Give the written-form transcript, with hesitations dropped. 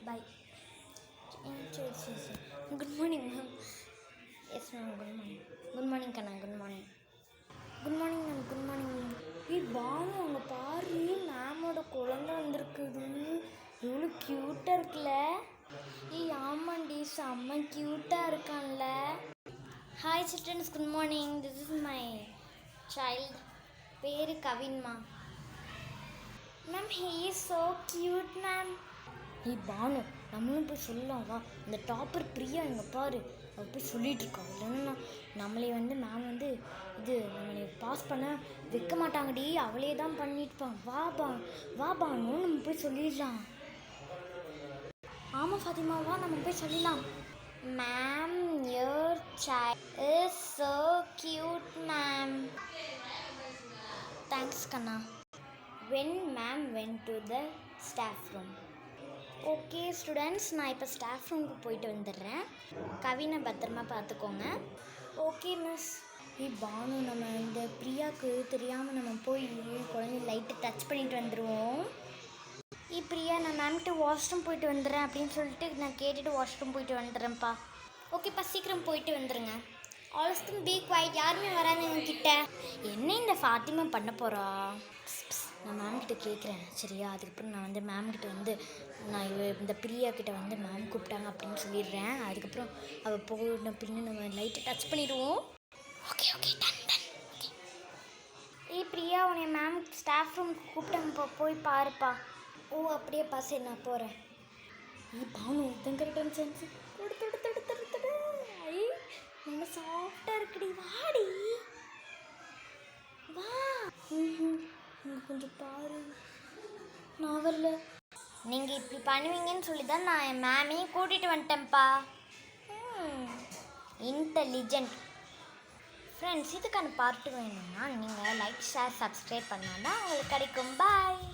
Bye. Good morning, ma'am. Yes, ma'am. Good morning. Good morning, Kanna. Good morning. Good morning, ma'am. Good morning, ma'am. ஏய் பானு அங்கே பாரு மேமோட குழந்தை வந்திருக்குது. எவ்வளோ க்யூட்டாக இருக்குல்ல. ஏய் ஆமாண்டி செம்ம க்யூட்டாக இருக்கான்ல. Hi childrens, good morning. This is my child. பேர் கவின்மா. Ma'am he is so cute ma'am. ஏய் பானு நம்மளும் போய் சொல்லலாம் வா. இந்த டாப்பர் பிரியா இங்கே பாரு அவள் போய் சொல்லிகிட்டு இருக்கோம். இல்லைன்னா நம்மளே மேம் இது நம்மளை பாஸ் பண்ண வைக்க மாட்டாங்கடி, அவளே தான் பண்ணிட்டுப்பான். வா பானு நம்ம போய் சொல்லிடலாம். ஆமாம் ஃபாத்திமா வா நம்ம போய் சொல்லலாம். Ma'am your child is so cute ma'am. Thanks கண்ணா. when ma'am went to the staff room. Okay students, நான் இப்போ ஸ்டாஃப் ரூமுக்கு போயிட்டு வந்துடுறேன். கவினை பத்திரமா பார்த்துக்கோங்க. Okay miss. பானு நம்ம இந்த பிரியாவுக்கு தெரியாமல் நம்ம போய் குழந்தை லைட்டு டச் பண்ணிட்டு வந்துடுவோம். பிரியா நான் மேம்கிட்ட வாஷ்ரூம் போயிட்டு வந்துடுறேன் அப்படின்னு சொல்லிட்டு நான் கேட்டுட்டு வாஷ்ரூம் போயிட்டு வந்துடுறேன்ப்பா. ஓகேப்பா சீக்கிரம் போயிட்டு வந்துடுங்க. ஆல்ஸ்டும் பி குவைட், யாருமே வராது என்கிட்ட. என்ன இந்த ஃபாத்திமா பண்ண போகிறா? நான் மேம்கிட்ட கேட்குறேன் சரியா. அதுக்கப்புறம் நான் மேம்கிட்ட நான் இந்த பிரியா கிட்ட மேம் கூப்பிட்டாங்க அப்படின்னு சொல்லிடுறேன். அதுக்கப்புறம் அவள் போன பின்னு நம்ம லைட்டை டச் பண்ணிடுவோம். Okay okay done done. Okay Priya உன்னை மேம் ஸ்டாஃப் ரூம் கூப்பிட்டாங்கப்பா, போய் பாருப்பா. ஓ அப்படியேப்பா சரி நான் போகிறேன். பானு இதுங்கிற டென்ஷன்ஸ் தொடு ஐ நம்ம சாஃப்டாக இருக்குடி, வாடி வா. கொஞ்சம் பாரு. நான் வரல. நீங்கள் இப்படி பண்ணுவீங்கன்னு சொல்லி தான் நான் என் மேமையும் கூட்டிகிட்டு வந்துட்டேன்ப்பா. இன்டெலிஜென்ட். ஃப்ரெண்ட்ஸ், இதுக்கான பார்ட்டு வேணும்னா நீங்கள் லைக் ஷேர் சப்ஸ்கிரைப் பண்ணால் தான் உங்களுக்கு கிடைக்கும். பாய்.